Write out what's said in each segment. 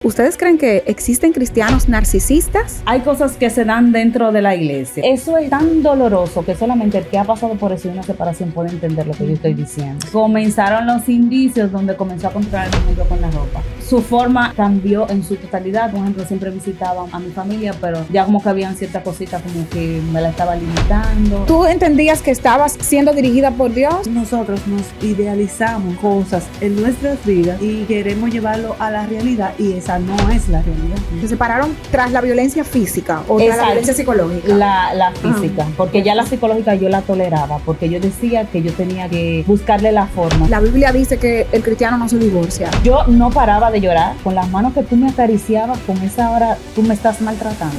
¿Ustedes creen que existen cristianos narcisistas? Hay cosas que se dan dentro de la iglesia. Eso es tan doloroso que solamente el que ha pasado por eso y una separación puede entender lo que yo estoy diciendo. Comenzaron los indicios donde comenzó a controlar el mundo con la ropa. Su forma cambió en su totalidad. Por ejemplo, siempre visitaba a mi familia, pero ya como que habían ciertas cositas como que me la estaba limitando. ¿Tú entendías que estabas siendo dirigida por Dios? Nosotros nos idealizamos cosas en nuestras vidas y queremos llevarlo a la realidad y esa no es la realidad. ¿Se separaron tras la violencia física o tras la violencia psicológica? La física, porque ya la psicológica yo la toleraba, porque yo decía que yo tenía que buscarle la forma. La Biblia dice que el cristiano no se divorcia. Yo no paraba de llorar con las manos que tú me acariciabas, con esa hora tú me estás maltratando.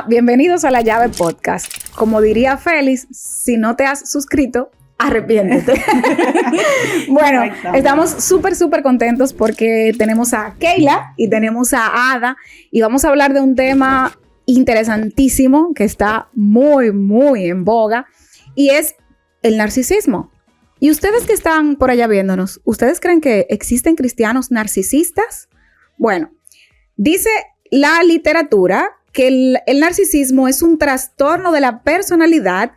Bienvenidos a La Llave Podcast. Como diría Félix, si no te has suscrito, arrepiéntete. Bueno, estamos súper contentos porque tenemos a Keila y tenemos a Ada y vamos a hablar de un tema interesantísimo que está muy en boga y es el narcisismo. Y ustedes que están por allá viéndonos, ¿ustedes creen que existen cristianos narcisistas? Bueno, dice la literatura que el narcisismo es un trastorno de la personalidad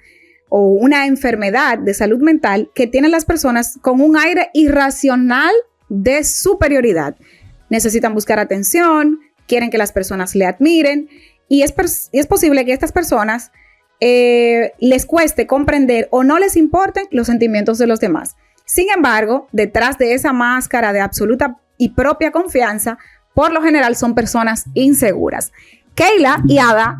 o una enfermedad de salud mental que tienen las personas con un aire irracional de superioridad. Necesitan buscar atención, quieren que las personas le admiren y es posible que a estas personas les cueste comprender o no les importen los sentimientos de los demás. Sin embargo, detrás de esa máscara de absoluta y propia confianza, por lo general son personas inseguras. Keila y Ada,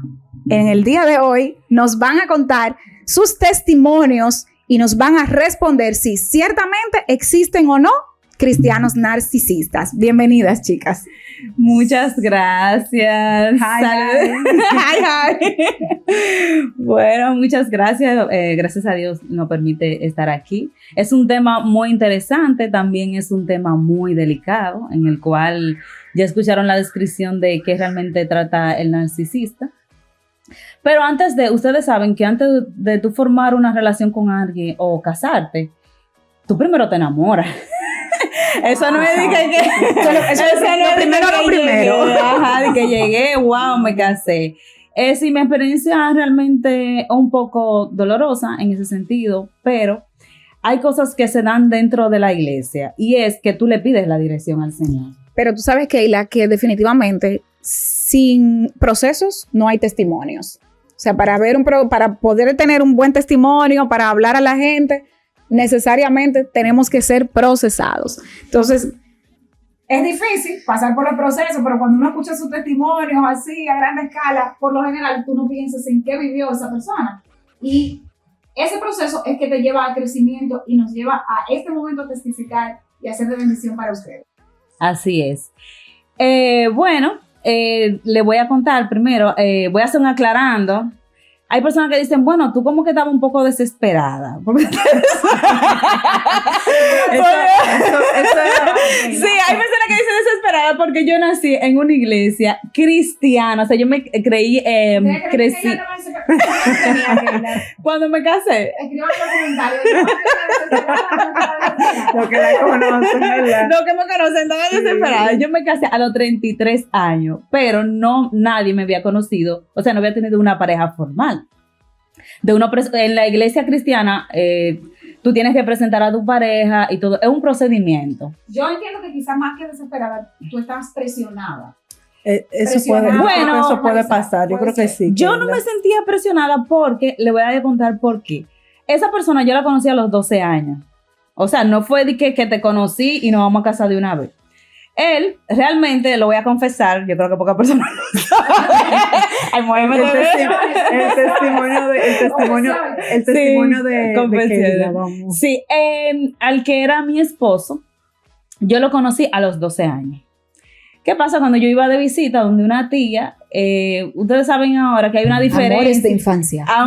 en el día de hoy, nos van a contar sus testimonios y nos van a responder si ciertamente existen o no cristianos narcisistas. Bienvenidas, chicas. Muchas gracias. Hi. Bueno, muchas gracias. Gracias a Dios nos permite estar aquí. Es un tema muy interesante, también es un tema muy delicado, en el cual ya escucharon la descripción de qué realmente trata el narcisista. Pero ustedes saben que antes de tú formar una relación con alguien o casarte, tú primero te enamoras. Eso no es de que primero. Ajá, de que llegué, wow, me casé. Sí, mi experiencia realmente un poco dolorosa en ese sentido, pero hay cosas que se dan dentro de la iglesia y es que tú le pides la dirección al Señor. Pero tú sabes, Keila, que definitivamente sin procesos no hay testimonios. O sea, para poder tener un buen testimonio, para hablar a la gente, necesariamente tenemos que ser procesados. Entonces, es difícil pasar por el proceso, pero cuando uno escucha sus testimonios así a gran escala, por lo general tú no piensas en qué vivió esa persona. Y ese proceso es que te lleva a crecimiento y nos lleva a este momento a testificar y a ser de bendición para ustedes. Así es. Le voy a contar primero, voy a hacer un aclarando. Hay personas que dicen, bueno, tú como que estabas un poco desesperada. Sí, hay personas que dicen desesperada porque yo nací en una iglesia cristiana. O sea, yo me crecí. Cuando me casé. Escriban en los comentarios. Lo que la conocen, ¿verdad? Lo que me conocen, estaba desesperada. Yo me casé a los 33 años, pero nadie me había conocido. O sea, no había tenido una pareja formal. En la iglesia cristiana, tú tienes que presentar a tu pareja y todo. Es un procedimiento. Yo entiendo que quizás más que desesperada, tú estabas presionada. Eso puede pasar, yo creo que sí. Yo no me sentía presionada porque, le voy a contar por qué. Esa persona yo la conocí a los 12 años. O sea, no fue de que te conocí y nos vamos a casar de una vez. Él, realmente, lo voy a confesar, yo creo que pocas personas lo saben. El testimonio de Keila, vamos. Sí, al que era mi esposo, yo lo conocí a los 12 años. ¿Qué pasa cuando yo iba de visita donde una tía? Ustedes saben ahora que hay una diferencia. Amores de infancia. A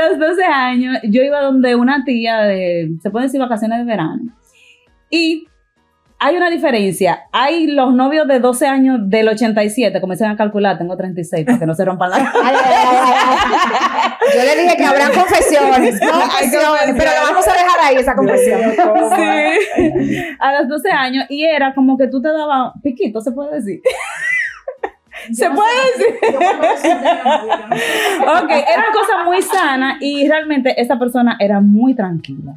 los 12 años, yo iba donde una tía se puede decir vacaciones de verano. Y hay una diferencia. Hay los novios de 12 años del 87, comiencen a calcular, tengo 36 para que no se rompan la Yo le dije que habrán confesiones, pero lo vamos a dejar ahí, esa confesión. Sí, a los 12 años, y era como que tú te dabas piquito, se puede decir. ¿Se puede decir? Ok, era una cosa muy sana y realmente esa persona era muy tranquila.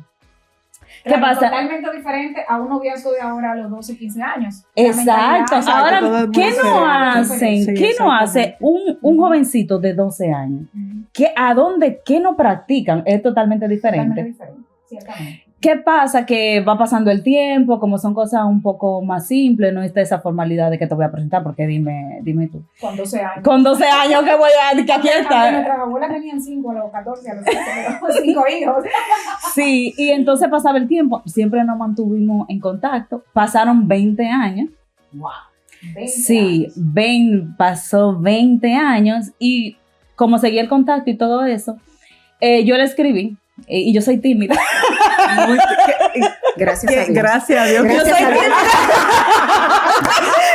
¿Qué pasa? Totalmente diferente a un noviazgo de ahora a los 12, 15 años. Exacto. Ahora, ¿qué no hacen? Sí, ¿Qué no hace un jovencito de 12 años? ¿Qué no practican? Es totalmente diferente. Totalmente diferente, ciertamente. ¿Qué pasa? Que va pasando el tiempo, como son cosas un poco más simples, no está esa formalidad de que te voy a presentar, porque dime tú. Con 12 años. Con 12 años que voy a... que aquí está. Nuestras abuelas tenían 5 a los 14, a los 15, 5 hijos. Sí, y entonces pasaba el tiempo, siempre nos mantuvimos en contacto, pasaron 20 años. Wow. 20 Sí, años. pasó 20 años y como seguía el contacto y todo eso, yo le escribí, y yo soy tímida. Gracias a Dios. Gracias a Dios. Yo soy tímida.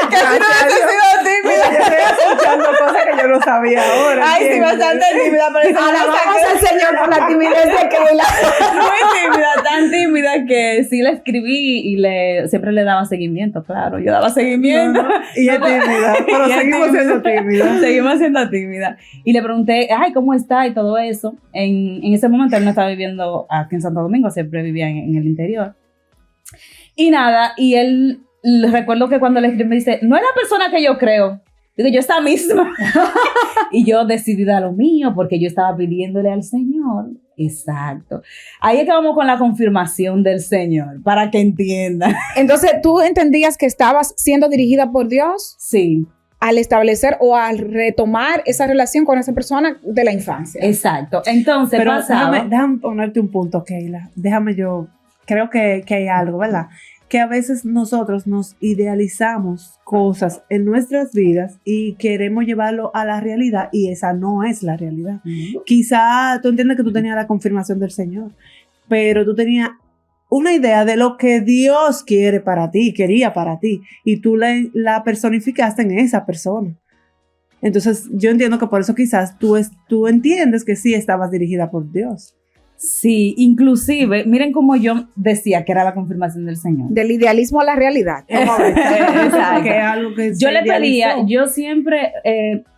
Que si no hubiese sido tímida. Yo estoy escuchando cosas que yo no sabía ahora. Ay, sí, bastante tímida, pero eso Alabamos al Señor por la timidez de Keila. muy tímida, tan tímida que sí le escribí y siempre le daba seguimiento, claro. Yo daba seguimiento. No, y es tímida, pero Y es seguimos tímida. siendo tímidas. Seguimos siendo tímida. Y le pregunté, ay, ¿cómo está? Y todo eso. En ese momento él no estaba viviendo aquí en Santo Domingo, siempre vivía en el interior. Y nada, y él, recuerdo que cuando le escribí me dice, no es la persona que yo creo. Digo, yo esta misma. Y yo decidí dar lo mío porque yo estaba pidiéndole al Señor. Exacto. Ahí es que vamos con la confirmación del Señor, para que entiendan. Entonces, ¿tú entendías que estabas siendo dirigida por Dios Sí, al establecer o al retomar esa relación con esa persona de la infancia? exacto. Entonces, Pero pasaba... déjame ponerte un punto, Keila. Creo que hay algo, ¿verdad? Que a veces nosotros nos idealizamos cosas en nuestras vidas y queremos llevarlo a la realidad y esa no es la realidad. Quizá tú entiendes que tú tenías la confirmación del Señor, pero tú tenías una idea de lo que Dios quiere para ti, quería para ti, y tú la personificaste en esa persona. Entonces yo entiendo que por eso quizás tú entiendes que sí estabas dirigida por Dios. Sí, inclusive, miren cómo yo decía que era la confirmación del Señor. Del idealismo a la realidad. Exacto. Que es algo que Yo se le pedía, idealizó. yo siempre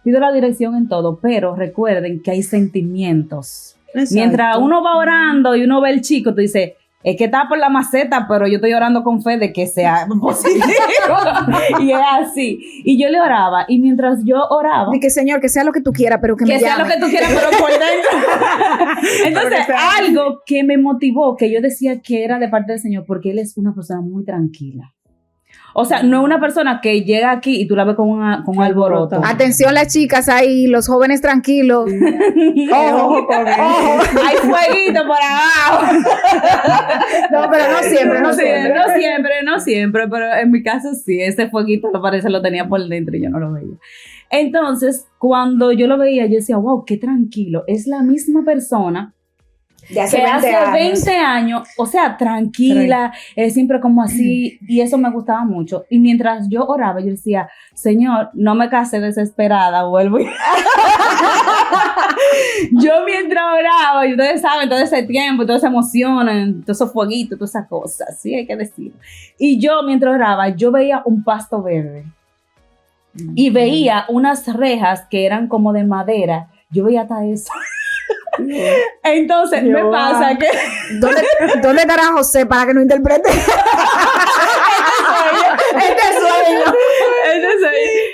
pido la dirección en todo, pero recuerden que hay sentimientos. Exacto. Mientras uno va orando y uno ve el chico, tú dices, es que está por la maceta, pero yo estoy orando con fe de que sea positivo. Y es así. Y yo le oraba, y mientras yo oraba, Y que Señor, que sea lo que tú quieras, pero que me que sea llame. lo que tú quieras, pero por dentro. Entonces, algo que me motivó, que yo decía que era de parte del Señor, porque Él es una persona muy tranquila. O sea, no es una persona que llega aquí y tú la ves con un alboroto. Atención las chicas ahí, los jóvenes tranquilos. Ojo con eso. Ojo. Hay fueguito por abajo. No, pero no siempre, no siempre. No siempre, pero en mi caso sí, ese fueguito lo tenía por dentro y yo no lo veía. Entonces, cuando yo lo veía, yo decía, wow, qué tranquilo. Es la misma persona De hace que 20 hace años. 20 años, o sea, tranquila, siempre como así, y eso me gustaba mucho. Y mientras yo oraba, yo decía, Señor, no me case desesperada, vuelvo. Yo mientras oraba, y ustedes saben, todo ese tiempo, todas esas emociones, todos esos fueguitos, todas esas cosas, sí hay que decir. Y yo mientras oraba, yo veía un pasto verde. Y veía unas rejas que eran como de madera. Yo veía hasta eso. Entonces, me pasa que... ¿Dónde estará José para que no interprete?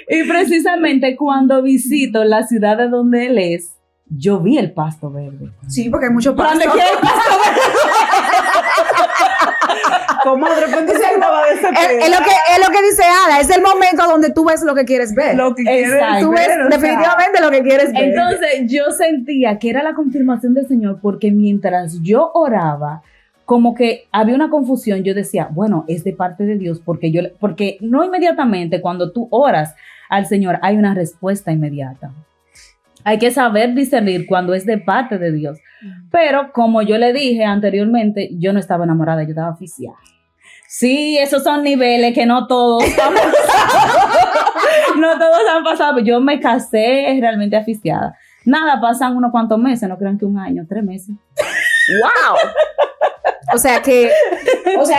Y precisamente cuando visito la ciudad de donde él es, yo vi el pasto verde. Sí, porque hay mucho pasto. ¿Dónde quiere el pasto verde? Como de repente se acaba de ese Es lo que dice Ada, es el momento donde tú ves lo que quieres ver. lo que quieres Exacto. Tú ves ver, o sea, definitivamente lo que quieres ver. Entonces yo sentía que era la confirmación del Señor porque mientras yo oraba, como que había una confusión. Yo decía, bueno, es de parte de Dios porque no inmediatamente cuando tú oras al Señor hay una respuesta inmediata. Hay que saber discernir cuando es de parte de Dios. Pero como yo le dije anteriormente, yo no estaba enamorada, yo estaba aficiada. Sí, esos son niveles que no todos han pasado. No todos han pasado. Yo me casé realmente aficiada. Nada, pasan unos cuantos meses, no crean que un año, 3 meses. ¡Wow! O sea que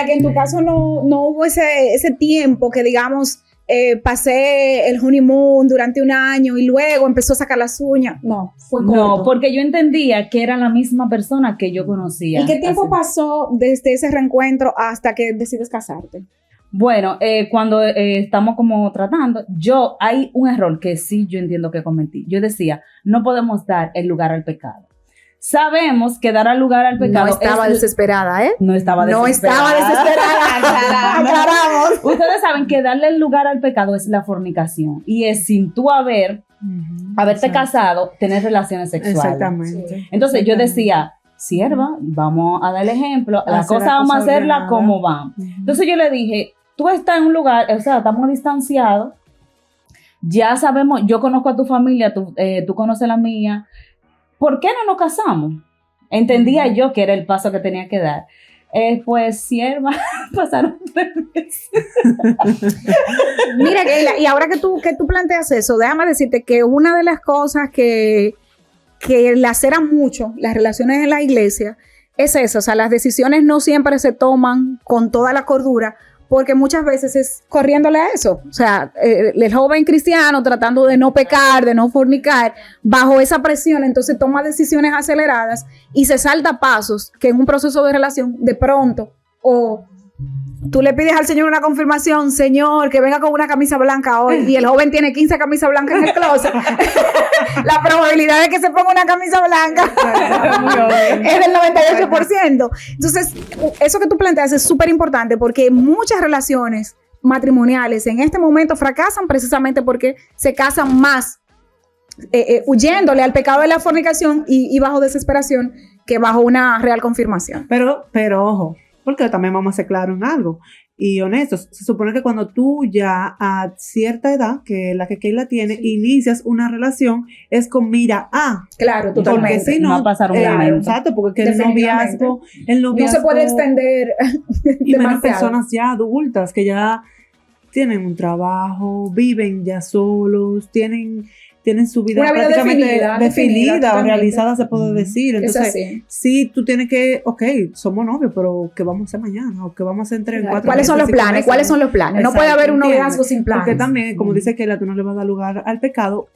en tu caso no hubo ese tiempo que, digamos, pasé el honeymoon durante un año y luego empezó a sacar las uñas. No, fue corto. No, porque yo entendía que era la misma persona que yo conocía. ¿Y qué tiempo pasó desde ese reencuentro hasta que decides casarte? Bueno, cuando estamos como tratando, hay un error que sí yo entiendo que cometí. Yo decía, no podemos dar el lugar al pecado. Sabemos que dar el lugar al pecado. No estaba desesperada, ¿eh? No estaba desesperada. Aclaramos. Ustedes saben que darle el lugar al pecado es la fornicación. Y es sin tú haberte casado, tener relaciones sexuales. Exactamente. Entonces yo decía, sierva, vamos a dar el ejemplo. La cosa vamos a hacerla como van. Entonces yo le dije, tú estás en un lugar, o sea, estamos distanciados. Ya sabemos, yo conozco a tu familia, tú conoces la mía. ¿Por qué no nos casamos? Entendía yo que era el paso que tenía que dar. Pues, sierva, pasaron 3 meses. Mira, Keila, y ahora que tú planteas eso, déjame decirte que una de las cosas que laceran mucho las relaciones en la iglesia es eso. O sea, las decisiones no siempre se toman con toda la cordura, porque muchas veces es corriéndole a eso. O sea, el joven cristiano tratando de no pecar, de no fornicar, bajo esa presión, entonces toma decisiones aceleradas y se salta pasos que en un proceso de relación, de pronto, o tú le pides al Señor una confirmación, Señor, que venga con una camisa blanca hoy, y el joven tiene 15 camisas blancas en el closet. La probabilidad de que se ponga una camisa blanca es del 98%. Entonces, eso que tú planteas es súper importante, porque muchas relaciones matrimoniales en este momento fracasan precisamente porque se casan más huyéndole al pecado de la fornicación y bajo desesperación que bajo una real confirmación. Pero ojo, porque también vamos a ser claros en algo y honestos. Se supone que cuando tú ya a cierta edad, que la que Keila tiene, inicias una relación, es con mira a. Claro, totalmente. Porque si no, va a pasar un momento. Exacto, porque el noviazgo no se puede extender y menos demasiado. personas ya adultas que ya tienen un trabajo, viven ya solos, tienen su vida, una vida prácticamente definida o totalmente. Realizada, se puede decir. Entonces, sí, tú tienes que, somos novios, pero ¿qué vamos a hacer mañana? ¿O qué vamos a hacer entre 4 ¿Cuáles son los planes? ¿Cuáles son los planes? Exacto, no puede haber un ¿entiendes? noviazgo sin planes. Porque también, como dice Keila, tú no le vas a dar lugar al pecado,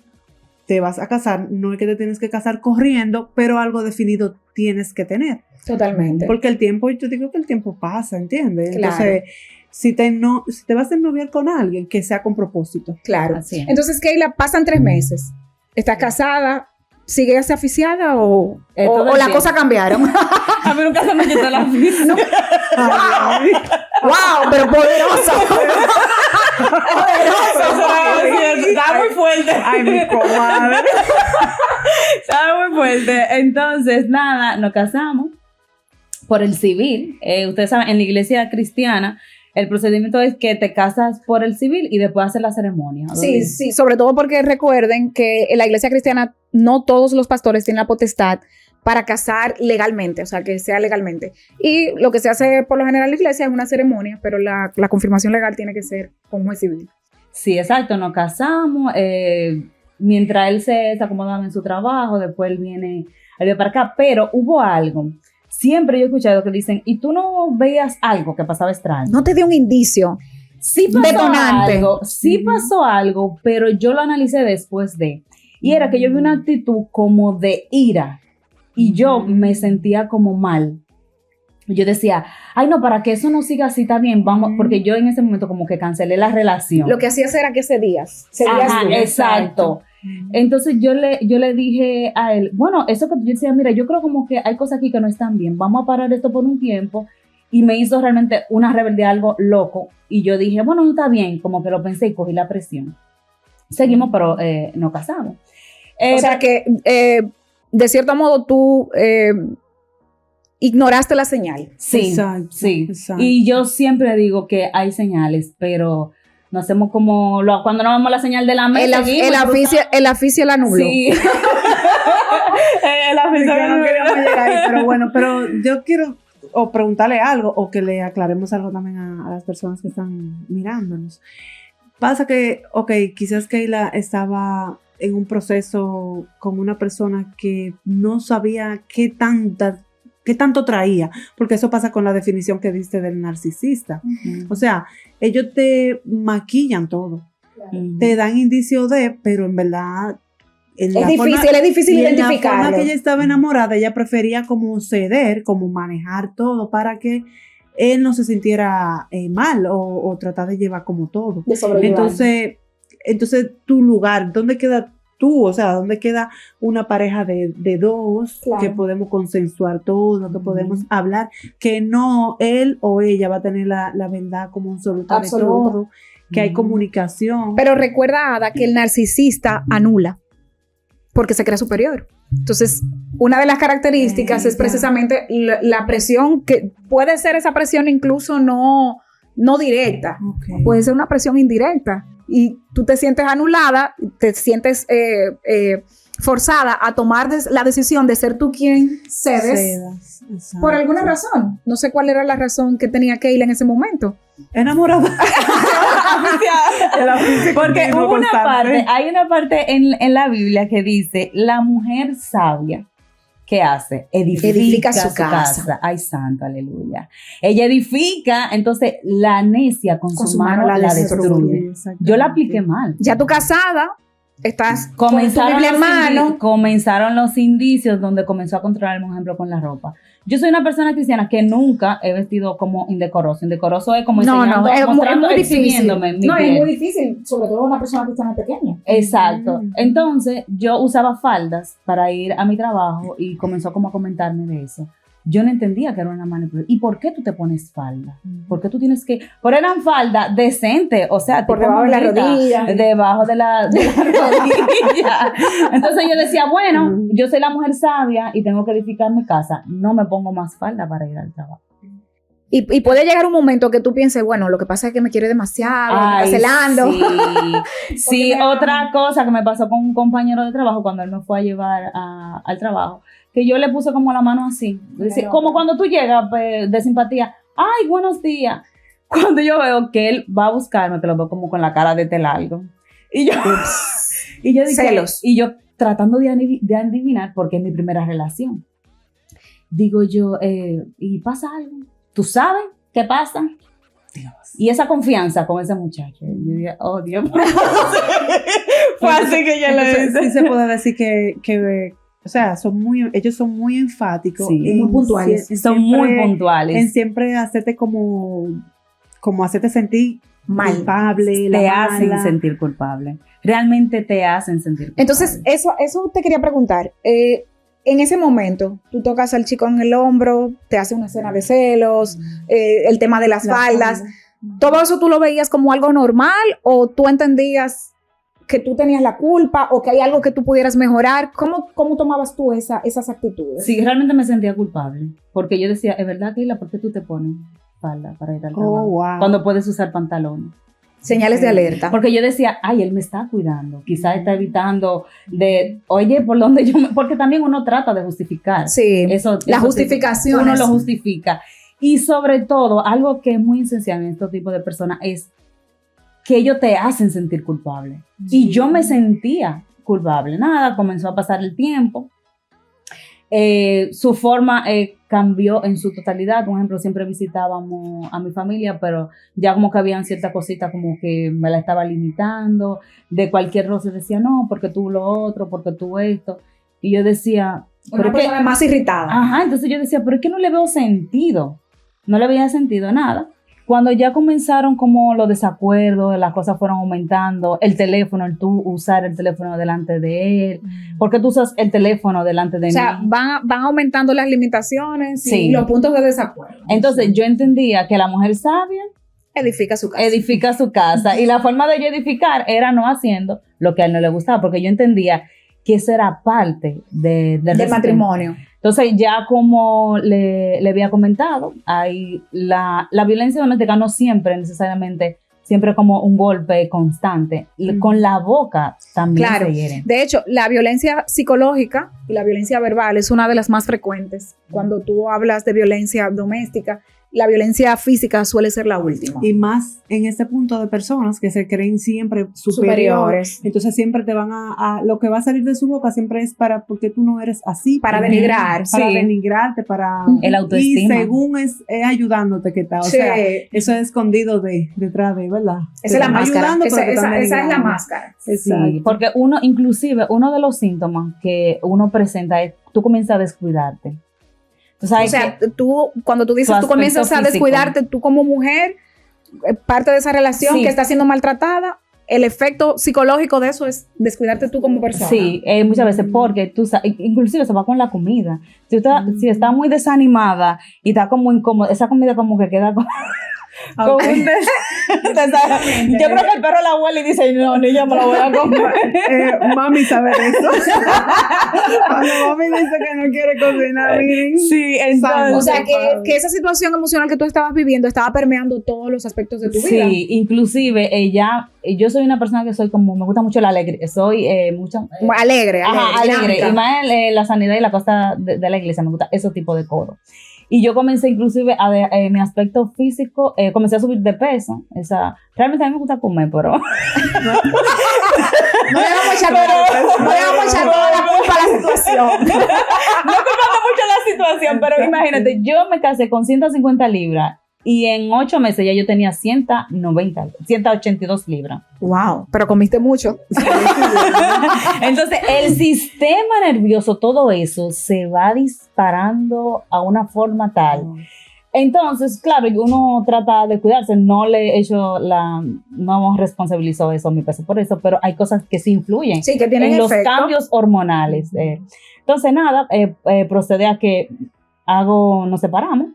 te vas a casar, no es que te tienes que casar corriendo, pero algo definido tienes que tener. Totalmente. Porque el tiempo, yo digo que el tiempo pasa, ¿entiendes? Claro. Entonces, si te vas a noviar con alguien, que sea con propósito. Claro. Así es. Entonces, Keila, pasan 3 meses. ¿Estás casada? ¿Sigues aficiada o las cosas cambiaron? A mí nunca se me quitó la afición. No. ¡Wow! Pero poderosa. Estaba muy fuerte. Ay, mi comadre. Estaba muy fuerte. Entonces, nada, nos casamos por el civil. Ustedes saben, en la iglesia cristiana, el procedimiento es que te casas por el civil y después haces la ceremonia. Sí, sí, sobre todo porque recuerden que en la iglesia cristiana no todos los pastores tienen la potestad para casar legalmente, o sea, que sea legalmente. Y lo que se hace por lo general en la iglesia es una ceremonia, pero la confirmación legal tiene que ser con un juez civil. Sí, exacto, nos casamos. Mientras él se acomodaba en su trabajo, después él viene para acá, pero hubo algo. Siempre yo he escuchado que dicen, ¿y tú no veías algo que pasaba extraño? No te dio un indicio. Sí pasó detonante. algo, sí pasó algo, pero yo lo analicé después de. Y era que yo vi una actitud como de ira. Y yo me sentía como mal. Yo decía, ay no, para que eso no siga así, está bien, vamos, porque yo en ese momento como que cancelé la relación. Lo que hacías era que cedías. Ajá, exacto. Entonces yo le dije a él, bueno, eso que yo decía, mira, yo creo como que hay cosas aquí que no están bien, vamos a parar esto por un tiempo. Y me hizo realmente una rebeldía, algo loco. Y yo dije, bueno, no está bien, como que lo pensé y cogí la presión. Seguimos, pero nos casamos. O sea que, de cierto modo, tú ignoraste la señal. Sí, Exacto, sí. exacto. Y yo siempre digo que hay señales, pero no hacemos como cuando no vemos la señal de la mesa. El aficio la nubló. Sí. El aficio Que la no nubló. queríamos llegar ahí, pero bueno, pero yo quiero o preguntarle algo o que le aclaremos algo también a las personas que están mirándonos. Pasa que, quizás Keila estaba en un proceso con una persona que no sabía qué tanto traía, porque eso pasa con la definición que diste del narcisista. O sea, ellos te maquillan todo, te dan indicios pero en verdad es difícil identificarlo. En la forma que ella estaba enamorada, ella prefería como ceder, como manejar todo para que él no se sintiera mal o tratar de llevar como todo. Entonces tu lugar, ¿dónde queda tú? O sea, ¿dónde queda una pareja de dos que podemos consensuar todo, que podemos hablar, que no él o ella va a tener la verdad como absoluta de todo, que hay comunicación? Pero recuerda, Ada, que el narcisista anula porque se cree superior. Entonces, una de las características es precisamente la presión, que puede ser esa presión incluso no directa, puede ser una presión indirecta. Y tú te sientes anulada, te sientes forzada a tomar la decisión de ser tú quien cedes por alguna razón. No sé cuál era la razón que tenía Keila en ese momento. Enamorada. Porque hay una parte en la Biblia que dice, la mujer sabia, ¿qué hace? Edifica su casa. Ay, santo, aleluya. Ella edifica, entonces la necia con su mano la destruye. Yo la apliqué mal. Ya tú casada, estás comenzaron los indicios donde comenzó a controlarme, por ejemplo, con la ropa. Yo soy una persona cristiana que nunca he vestido como indecoroso. Indecoroso es como enseñando, mostrando, exhibiéndome mi piel. Es muy difícil, sobre todo una persona cristiana pequeña. Exacto. Entonces, yo usaba faldas para ir a mi trabajo y comenzó como a comentarme de eso. Yo no entendía que era una manipulación. ¿Y por qué tú te pones falda? ¿Por qué tú tienes que...? Pero eran falda decente, o sea... Por debajo de la rodilla. Debajo de la rodilla. Entonces yo decía, bueno, yo soy la mujer sabia y tengo que edificar mi casa. No me pongo más falda para ir al trabajo. Y puede llegar un momento que tú pienses, bueno, lo que pasa es que me quiere demasiado, me está celando. Sí, otra cosa que me pasó con un compañero de trabajo cuando él me fue a llevar al trabajo, que yo le puse como la mano así, como cuando tú llegas de simpatía, ay, buenos días. Cuando yo veo que él va a buscarme, que lo veo como con la cara de telargo. Y yo dije, celos. Y yo tratando de adivinar, porque es mi primera relación. Digo yo, ¿y pasa algo? ¿Tú sabes qué pasa? Dios. Y esa confianza con ese muchacho. Yo dije, oh, Dios mío. Fue así que yo le dije. Sí se puede decir que o sea, ellos son muy enfáticos. Sí, muy puntuales. Son muy puntuales. En siempre hacerte como hacerte sentir mal, culpable. Te hacen sentir culpable. Realmente te hacen sentir culpable. Entonces, eso te quería preguntar. En ese momento, tú tocas al chico en el hombro, te hace una escena de celos, el tema de las faldas. ¿Todo eso tú lo veías como algo normal o tú entendías que tú tenías la culpa o que hay algo que tú pudieras mejorar? ¿Cómo tomabas tú esas actitudes? Sí, realmente me sentía culpable, porque yo decía, ¿es verdad, Keila, por qué tú te pones falda para ir al trabajo? Wow. Cuando puedes usar pantalones. Señales de alerta. Porque yo decía, ay, él me está cuidando, quizás está evitando oye, por dónde porque también uno trata de justificar. Sí, la justificación. Uno lo justifica. Y sobre todo, algo que es muy esencial en este tipo de personas es que ellos te hacen sentir culpable. Sí. Y yo me sentía culpable. Nada, comenzó a pasar el tiempo. Su forma cambió en su totalidad. Por ejemplo, siempre visitábamos a mi familia, pero ya como que habían ciertas cositas como que me la estaba limitando. De cualquier roce decía, no, porque tú lo otro, porque tú esto. Y yo decía... Una persona más irritada. Ajá, entonces yo decía, pero es que no le veo sentido. No le veía sentido a nada. Cuando ya comenzaron como los desacuerdos, las cosas fueron aumentando, el teléfono, el tú usar el teléfono delante de él, ¿por qué tú usas el teléfono delante de mí? O sea, van aumentando las limitaciones y sí, los puntos de desacuerdo. Entonces yo entendía que la mujer sabia edifica su casa. Edifica su casa. Y la forma de yo edificar era no haciendo lo que a él no le gustaba, porque yo entendía que eso era parte del matrimonio. Entonces, ya como le había comentado, hay la violencia doméstica no siempre necesariamente, siempre como un golpe constante. Con la boca también se hieren. De hecho, la violencia psicológica y la violencia verbal es una de las más frecuentes. Cuando tú hablas de violencia doméstica, la violencia física suele ser la última. Y más en este punto de personas que se creen siempre superiores. Entonces siempre te van a lo que va a salir de su boca siempre es porque tú no eres así. Para denigrar. Para denigrarte, para... El autoestima. Y según es ayudándote que está. O sea, eso es escondido detrás de, ¿verdad? Esa es la máscara. Esa es la máscara. Exacto. Sí, porque inclusive, uno de los síntomas que uno presenta es tú comienzas a descuidarte. O sea, cuando tú dices tú comienzas a descuidarte, tú como mujer, parte de esa relación que está siendo maltratada, el efecto psicológico de eso es descuidarte tú como persona. Sí, muchas veces porque tú inclusive se va con la comida. Si está muy desanimada y está como incómoda, esa comida como que queda yo creo que el perro la huele y dice, no, ni yo me la voy a comer. Mami sabe eso. Cuando mami dice que no quiere cocinar, miren. Sí, entonces, o sea, que esa situación emocional que tú estabas viviendo estaba permeando todos los aspectos de tu vida. Sí, inclusive yo soy una persona que soy como, me gusta mucho la alegría, soy alegre. Ajá, alegre. Y más la sanidad y la cosa de la iglesia, me gusta ese tipo de cosas. Y yo comencé inclusive mi aspecto físico, comencé a subir de peso. Realmente a mí me gusta comer, pero... No le vamos a echar toda la culpa a la situación. No culpando mucho la situación, pero imagínate, yo me casé con 150 libras y en 8 meses ya yo tenía 182 libras. Wow, pero comiste mucho. Entonces, el sistema nervioso, todo eso, se va disparando a una forma tal. Entonces, claro, uno trata de cuidarse, no responsabilizó eso a mi peso por eso, pero hay cosas que sí influyen tienen en los efecto. Cambios hormonales. Entonces, nada, procede a que nos separamos.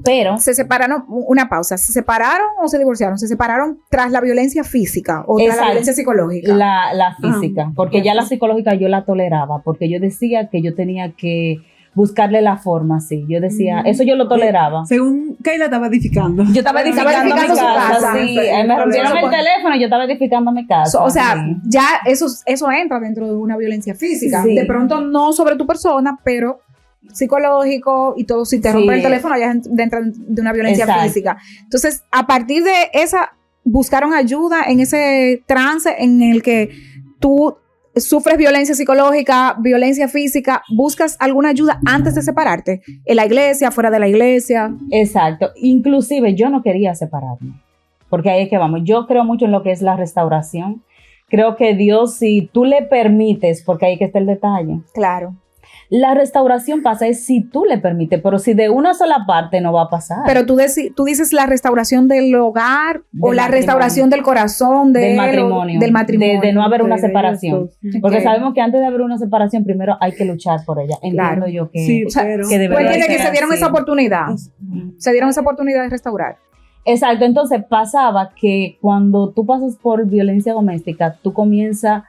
Pero se separaron, una pausa, ¿se separaron o se divorciaron? ¿Se separaron tras la violencia física o tras la violencia psicológica? La física, porque ya la psicológica yo la toleraba, porque yo decía que yo tenía que buscarle la forma, sí. Yo decía, eso yo lo toleraba. Según Keila estaba edificando. Yo estaba edificando mi casa, sí. Me rompieron el teléfono y yo estaba edificando mi casa. O sea, ya eso entra dentro de una violencia física. Sí. De pronto no sobre tu persona, pero psicológico y todo. Si te rompen el teléfono ya dentro de una violencia física. Entonces, a partir de esa, buscaron ayuda en ese trance en el que tú sufres violencia psicológica, violencia física, ¿buscas alguna ayuda antes de separarte? ¿En la iglesia, fuera de la iglesia? Exacto. Inclusive yo no quería separarme, porque ahí es que vamos. Yo creo mucho en lo que es la restauración. Creo que Dios, si tú le permites, porque ahí que está el detalle. Claro. La restauración pasa es si tú le permites, pero si de una sola parte no va a pasar. Pero tú dices la restauración del hogar o la restauración del corazón del matrimonio. Del matrimonio. De no haber una separación. Porque sabemos que antes de haber una separación, primero hay que luchar por ella. Entiendo yo que, sí, que debería ser. Que se dieron esa oportunidad. Se dieron esa oportunidad de restaurar. Exacto. Entonces pasaba que cuando tú pasas por violencia doméstica, tú comienzas...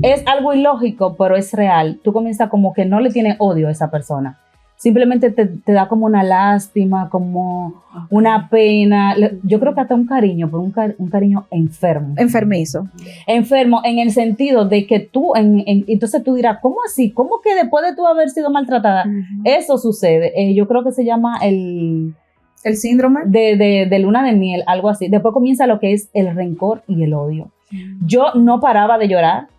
Es algo ilógico, pero es real. Tú comienzas como que no le tienes odio a esa persona. Simplemente te da como una lástima, como una pena. Yo creo que hasta un cariño, pero un cariño enfermo. Enfermizo. Enfermo en el sentido de que tú, entonces tú dirás, ¿cómo así? ¿Cómo que después de tú haber sido maltratada, eso sucede? Yo creo que se llama el síndrome de luna de miel, algo así. Después comienza lo que es el rencor y el odio. Yo no paraba de llorar.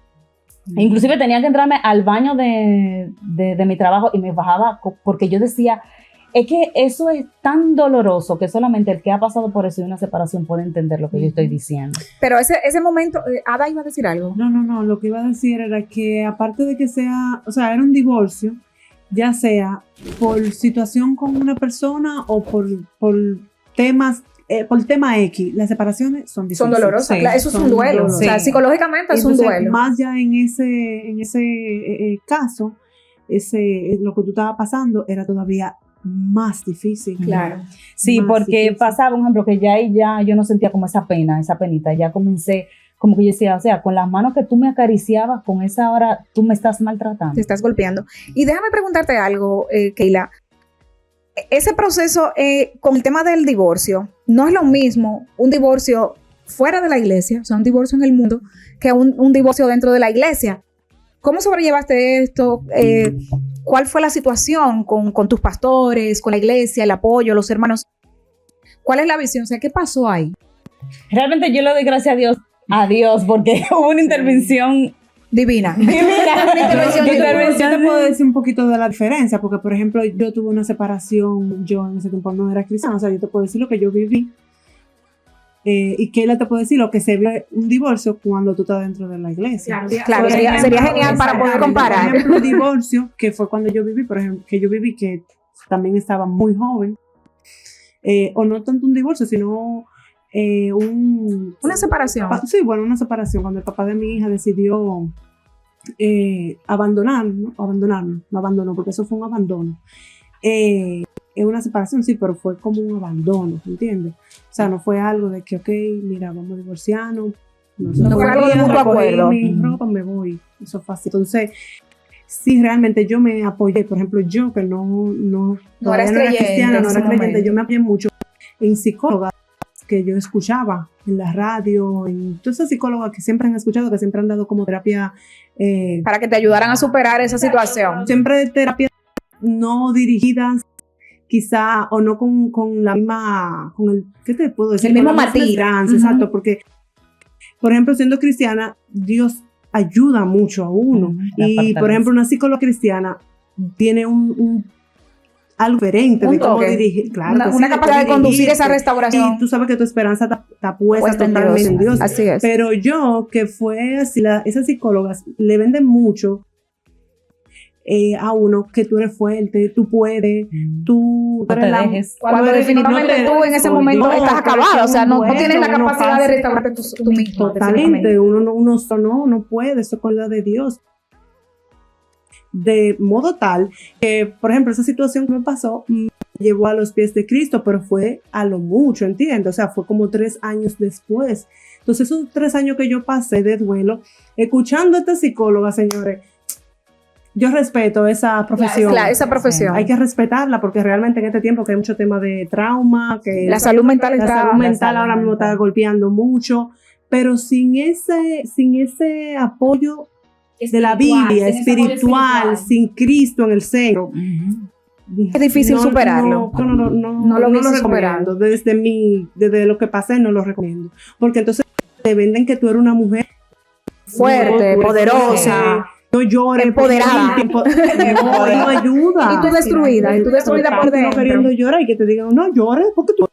Inclusive tenía que entrarme al baño de mi trabajo y me bajaba porque yo decía, es que eso es tan doloroso que solamente el que ha pasado por eso y una separación puede entender lo que yo estoy diciendo. Pero ese momento, Ada iba a decir algo. No, lo que iba a decir era que aparte de que era un divorcio, ya sea por situación con una persona o por temas por el tema X, las separaciones son difíciles. Son dolorosas, claro, eso es un duelo. Dolorosas. O sea, psicológicamente es un duelo. Más ya en ese caso, lo que tú estabas pasando era todavía más difícil. Claro. Sí, porque difícil. Pasaba, un ejemplo, que ya yo no sentía como esa penita. Ya comencé, como que yo decía, o sea, con las manos que tú me acariciabas, con esa hora tú me estás maltratando. Te estás golpeando. Y déjame preguntarte algo, Keila. Ese proceso con el tema del divorcio, no es lo mismo un divorcio fuera de la iglesia, o sea, un divorcio en el mundo, que un divorcio dentro de la iglesia. ¿Cómo sobrellevaste esto? ¿Cuál fue la situación con tus pastores, con la iglesia, el apoyo, los hermanos? ¿Cuál es la visión? O sea, ¿qué pasó ahí? Realmente yo le doy gracias a Dios, porque hubo una intervención Divina. Yo te puedo decir un poquito de la diferencia, porque por ejemplo yo tuve una separación, yo en ese tiempo no era cristiana, o sea, yo te puedo decir lo que yo viví, y Keila te puede decir lo que se ve un divorcio cuando tú estás dentro de la iglesia. Claro, sería genial para poder comparar. Por ejemplo, un divorcio, que fue cuando yo viví, por ejemplo, que también estaba muy joven, o no tanto un divorcio, sino una separación. Sí, bueno, una separación, cuando el papá de mi hija decidió abandonarnos, no abandonó, porque eso fue un abandono. Es una separación, sí, pero fue como un abandono, ¿entiendes? O sea, no fue algo de que, ok, mira, vamos a divorciarnos. No fue algo de mutuo acuerdo. Mi ropa, me voy. Eso fue así. Entonces, sí, realmente yo me apoyé, por ejemplo, yo que no era cristiana, no era creyente, momento. yo me apoyé mucho en psicólogas que yo escuchaba en la radio, en todas esas psicólogas que siempre han escuchado, que siempre han dado como terapia. Para que te ayudaran a superar esa situación. Siempre terapia no dirigidas, quizá, o no con la misma, con el, ¿qué te puedo decir? El mismo con la misma matiz. esperanza, exacto, porque, por ejemplo, siendo cristiana, Dios ayuda mucho a uno. Y, por ejemplo, una psicóloga cristiana tiene algo diferente de cómo dirigir. Claro, una capacidad de conducir esa restauración. Y tú sabes que tu esperanza está puesta totalmente en Dios. Así es. Pero yo, que fue así, esas psicólogas le venden mucho a uno que tú eres fuerte, tú puedes, tú no te dejes. Cuando definitivamente tú en ese momento estás acabada, o sea, no tienes la capacidad de restaurarte tú mismo. Totalmente, uno no puede, eso es con la de Dios. De modo tal que, por ejemplo, esa situación que me pasó me llevó a los pies de Cristo, pero fue a lo mucho, ¿entiendes? O sea, fue como 3 años después. Entonces, esos 3 años que yo pasé de duelo, escuchando a esta psicóloga, señores, yo respeto esa profesión. Claro, esa profesión. Hay que respetarla porque realmente en este tiempo que hay mucho tema de trauma, que la salud mental ahora mismo está golpeando mucho, pero sin ese apoyo de la Biblia, espiritual, sin Cristo en el centro. Es difícil superarlo. No lo recomiendo. Desde lo que pasé, no lo recomiendo. Porque entonces te venden que tú eres una mujer fuerte, poderosa, no llores, empoderada. No ayuda. Y tú destruida por dentro. No queriendo llorar y que te digan, no llores, porque tú.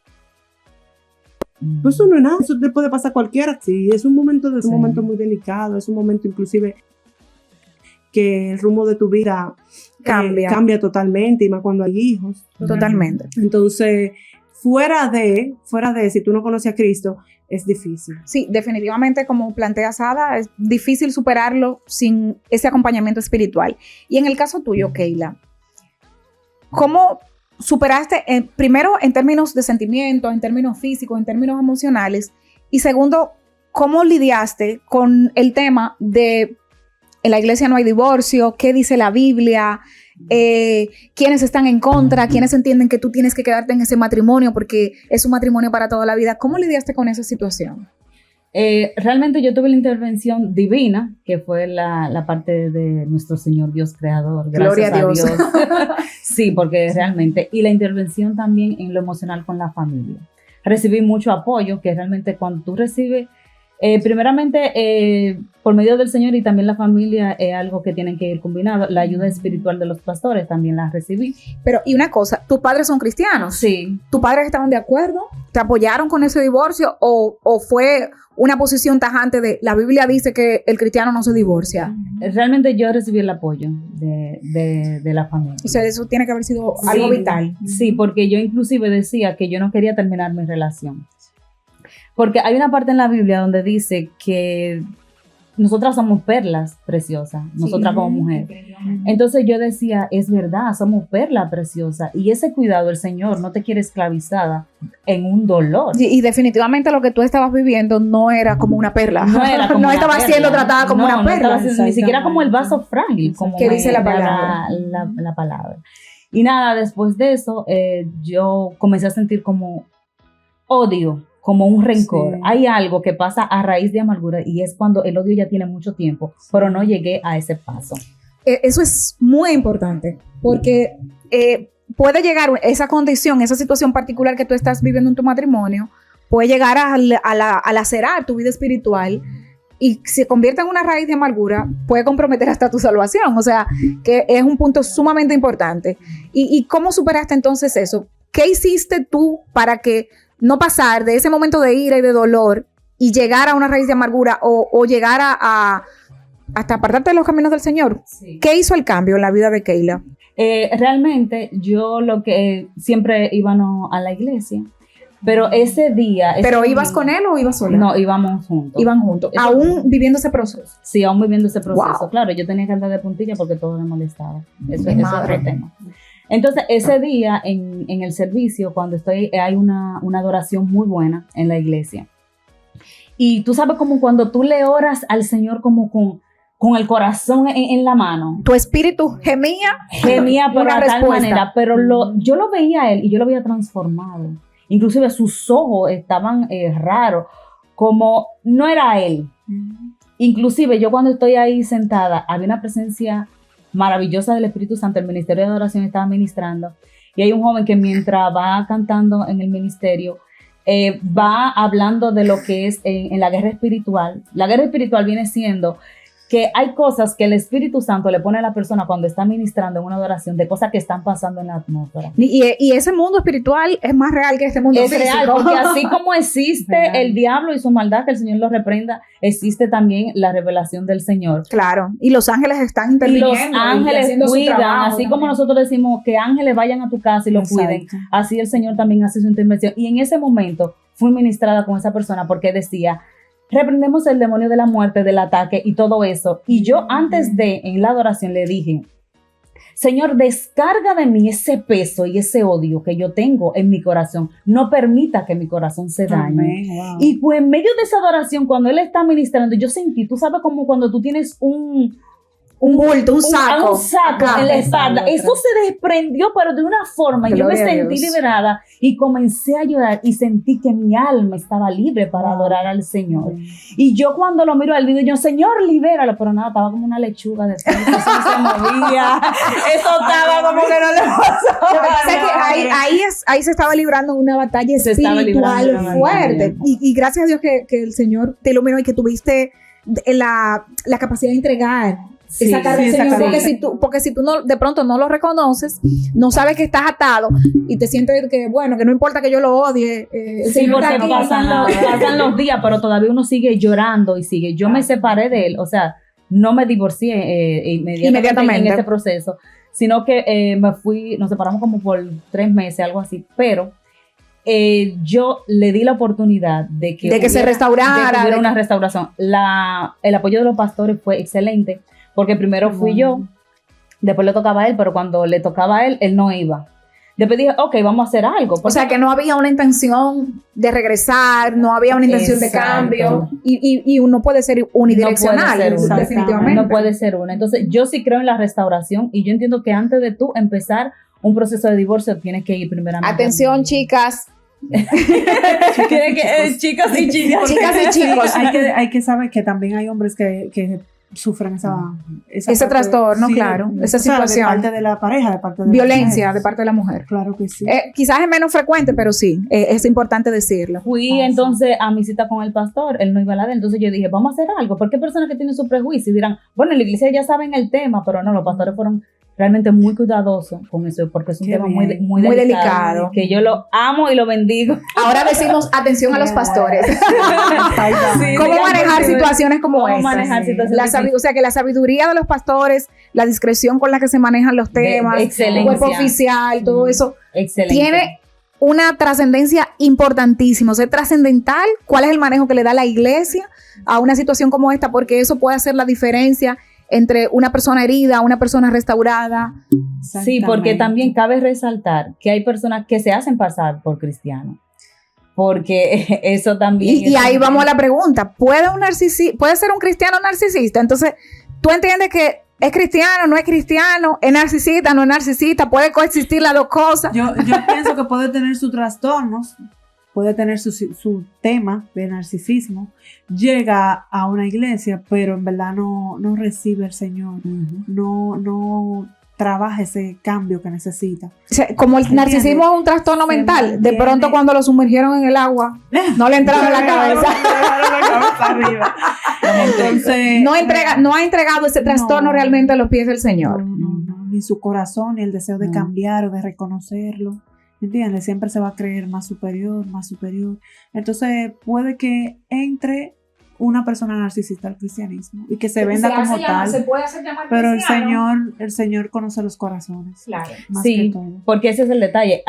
Eso no es nada, eso te puede pasar a cualquiera. Sí, es un momento muy delicado, es un momento inclusive que el rumbo de tu vida cambia totalmente, y más cuando hay hijos. Totalmente. Entonces, fuera de, si tú no conoces a Cristo, es difícil. Sí, definitivamente, como planteas, Ada, es difícil superarlo sin ese acompañamiento espiritual. Y en el caso tuyo, Keila, ¿cómo superaste, primero, en términos de sentimientos, en términos físicos, en términos emocionales? Y segundo, ¿cómo lidiaste con el tema de en la iglesia no hay divorcio? ¿Qué dice la Biblia? ¿Quiénes están en contra? ¿Quiénes entienden que tú tienes que quedarte en ese matrimonio porque es un matrimonio para toda la vida? ¿Cómo lidiaste con esa situación? Realmente yo tuve la intervención divina, que fue la parte de nuestro Señor Dios Creador. Gracias Gloria a Dios. Sí, porque realmente, y la intervención también en lo emocional con la familia. Recibí mucho apoyo, que realmente cuando tú recibes, primeramente por medio del Señor y también la familia, es algo que tienen que ir combinado. La ayuda espiritual de los pastores también la recibí. Pero, y una cosa, ¿tus padres son cristianos? Sí. ¿Tus padres estaban de acuerdo? ¿Te apoyaron con ese divorcio? ¿O fue una posición tajante de la Biblia dice que el cristiano no se divorcia? Realmente yo recibí el apoyo de la familia. O sea, eso tiene que haber sido algo vital. Sí, porque yo inclusive decía que yo no quería terminar mi relación. Porque hay una parte en la Biblia donde dice que nosotras somos perlas preciosas, nosotras como mujeres. Entonces yo decía, es verdad, somos perlas preciosas. Y ese cuidado, el Señor no te quiere esclavizada en un dolor. Y definitivamente lo que tú estabas viviendo no era como una perla. No estaba siendo tratada como una perla. Ni siquiera como el vaso frágil, como que dice la palabra. La palabra. Y nada, después de eso, yo comencé a sentir como odio, como un rencor. Sí. Hay algo que pasa a raíz de amargura y es cuando el odio ya tiene mucho tiempo, pero no llegué a ese paso. Eso es muy importante porque puede llegar esa condición, esa situación particular que tú estás viviendo en tu matrimonio, puede llegar a lacerar tu vida espiritual y se convierte en una raíz de amargura, puede comprometer hasta tu salvación. O sea, que es un punto sumamente importante. ¿Y cómo superaste entonces eso? ¿Qué hiciste tú para que no pasar de ese momento de ira y de dolor y llegar a una raíz de amargura o llegar hasta apartarte de los caminos del Señor? Sí. ¿Qué hizo el cambio en la vida de Keila? Realmente yo lo que siempre íbamos a la iglesia. Pero ese día... ¿Pero ibas con él o ibas sola? No, íbamos juntos. Iban juntos. ¿Aún viviendo ese proceso? Sí, aún viviendo ese proceso. Wow. Claro, yo tenía que andar de puntilla porque todo me molestaba. Eso es otro tema. Entonces, ese día en el servicio, cuando hay una adoración muy buena en la iglesia. Y tú sabes como cuando tú le oras al Señor como con el corazón en la mano. Tu espíritu gemía pero de tal manera. Pero yo lo veía a él y yo lo veía transformado. Inclusive sus ojos estaban raros, como no era él. Inclusive yo cuando estoy ahí sentada, había una presencia maravillosa del Espíritu Santo. El Ministerio de Adoración estaba ministrando. Y hay un joven que mientras va cantando en el ministerio, va hablando de lo que es en la guerra espiritual. La guerra espiritual viene siendo que hay cosas que el Espíritu Santo le pone a la persona cuando está ministrando en una adoración, de cosas que están pasando en la atmósfera. Y ese mundo espiritual es más real que este mundo físico. Es real, porque así como existe el diablo y su maldad, que el Señor lo reprenda, existe también la revelación del Señor. Claro, y los ángeles están interviniendo. Y los ángeles cuidan, así como nosotros decimos que ángeles vayan a tu casa y lo cuiden, así el Señor también hace su intervención. Y en ese momento fui ministrada con esa persona porque decía... Reprendemos el demonio de la muerte, del ataque y todo eso. Y yo en la adoración le dije, Señor, descarga de mí ese peso y ese odio que yo tengo en mi corazón. No permita que mi corazón se dañe. Wow. Y pues en medio de esa adoración, cuando él está ministrando, yo sentí, tú sabes como cuando tú tienes un bulto, un saco en la espalda. Eso se desprendió, pero de una forma. Yo me sentí liberada y comencé a llorar y sentí que mi alma estaba libre para adorar al Señor. Y yo cuando lo miro al video, yo, Señor, libéralo. Pero nada, estaba como una lechuga de frente, eso no se movía. Eso estaba como que no le pasó. Ahí se estaba librando una batalla espiritual fuerte. Y gracias a Dios que el Señor te iluminó y que tuviste la capacidad de entregar esa carga del Señor, porque si tú no, de pronto no lo reconoces, no sabes que estás atado y te sientes que no importa que yo lo odie. Sí, porque pasan los días, pero todavía uno sigue llorando y sigue. Yo me separé de él, o sea, no me divorcié inmediatamente en ese proceso, sino que nos separamos como por 3 meses, algo así, pero yo le di la oportunidad de que se restaurara, de que hubiera una restauración. El apoyo de los pastores fue excelente. Porque primero fui yo, después le tocaba a él, pero cuando le tocaba a él, él no iba. Después dije, ok, vamos a hacer algo. O sea, que no había una intención de regresar, no había una intención de cambio. Y uno puede ser unidireccional, definitivamente. No puede ser una. Entonces, yo sí creo en la restauración y yo entiendo que antes de tú empezar un proceso de divorcio, tienes que ir primeramente. Atención, chicas. Chicas y chicas. Chicas y chicos. Hay que saber que también hay hombres que sufren ese trastorno, claro, esa situación. De parte de la pareja, de parte de violencia, la de parte de la mujer. Claro que sí. Quizás es menos frecuente, pero sí, es importante decirlo. Fui entonces a mi cita con el pastor, él no iba a la de él, entonces yo dije, vamos a hacer algo, porque hay personas que tienen su prejuicio y dirán, bueno, en la iglesia ya saben el tema, pero no, los pastores fueron realmente muy cuidadosos con eso, porque es un tema muy delicado, que yo lo amo y lo bendigo. Ahora decimos atención a los pastores. ¿Cómo manejar situaciones como esta? O sea, que la sabiduría de los pastores, la discreción con la que se manejan los temas, el cuerpo oficial, todo eso, tiene una trascendencia importantísima. O sea, trascendental, cuál es el manejo que le da la iglesia a una situación como esta, porque eso puede hacer la diferencia entre una persona herida, una persona restaurada. Sí, porque también cabe resaltar que hay personas que se hacen pasar por cristianos. Porque eso también... Y ahí vamos a la pregunta. ¿Puede ser un cristiano narcisista? Entonces, ¿tú entiendes que es cristiano, no es cristiano, es narcisista, no es narcisista? ¿Puede coexistir las dos cosas? Yo pienso que puede tener sus trastornos, puede tener su tema de narcisismo, llega a una iglesia, pero en verdad no recibe al Señor, no trabaja ese cambio que necesita. O sea, como el narcisismo es un trastorno mental, de pronto cuando lo sumergieron en el agua, no le entraron en la cabeza. Arriba. Entonces, no ha entregado ese trastorno realmente a los pies del Señor. No, ni su corazón, ni el deseo de cambiar o de reconocerlo. ¿Entiendes? Siempre se va a creer más superior, más superior. Entonces, puede que entre una persona narcisista al cristianismo y que se venda como tal. Se puede hacer llamar pero cristiano. el Señor conoce los corazones. Claro. Más Sí, que todo. porque ese es el detalle.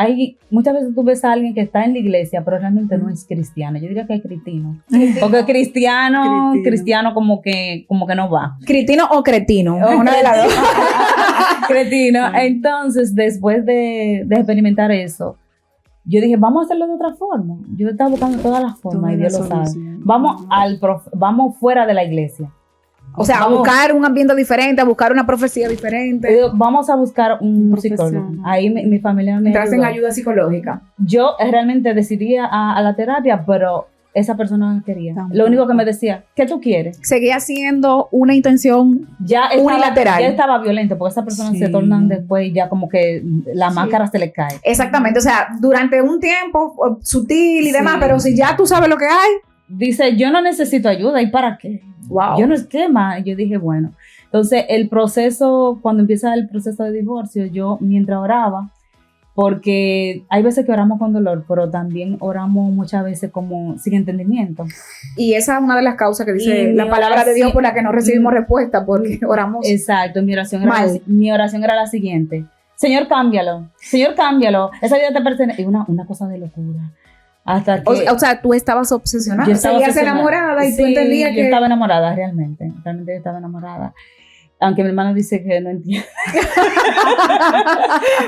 Muchas veces tú ves a alguien que está en la iglesia, pero realmente no es cristiano. Yo diría que es cretino. Porque cristiano como que no va. Cretino o cretino. Una de las dos. Cretino. Entonces, después de experimentar eso, yo dije, vamos a hacerlo de otra forma. Yo estaba buscando todas las formas y Dios lo sabe. Vamos fuera de la iglesia. O sea, a buscar un ambiente diferente, a buscar una profecía diferente. Vamos a buscar un psicólogo. Ahí mi familia me Entras en ayudó. ayuda psicológica. Yo realmente decidí a la terapia, pero esa persona no quería. Tampoco. Lo único que me decía, ¿qué tú quieres? Seguía siendo una intención unilateral. Ya estaba violento, porque esas personas se tornan después y ya como que la máscara se le cae. Exactamente, o sea, durante un tiempo sutil y demás, pero si ya tú sabes lo que hay. Dice, yo no necesito ayuda, ¿y para qué? Wow. Yo no es que más. Yo dije, bueno. Entonces, el proceso, cuando empieza el proceso de divorcio, yo mientras oraba, porque hay veces que oramos con dolor, pero también oramos muchas veces como sin entendimiento. Y esa es una de las causas que dice Y la mi palabra de Dios oración- por la que no recibimos respuesta, porque oramos. Exacto, mi oración Mal. era la siguiente. Señor, cámbialo. Esa vida te pertenece. Y una cosa de locura. Hasta que O sea, tú estabas obsesionada. yo estaba Seguías obsesionada. enamorada y tú Sí, entendías yo que. estaba enamorada realmente yo estaba enamorada. Aunque mi hermano dice que no entiende.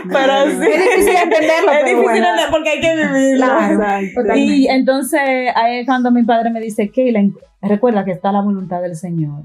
Pero sí. Es difícil entenderlo, Es pero difícil bueno. entender porque hay que vivirlo. Claro, Exacto. totalmente. Y entonces, ahí es cuando mi padre me dice, Keila, recuerda que está la voluntad del Señor.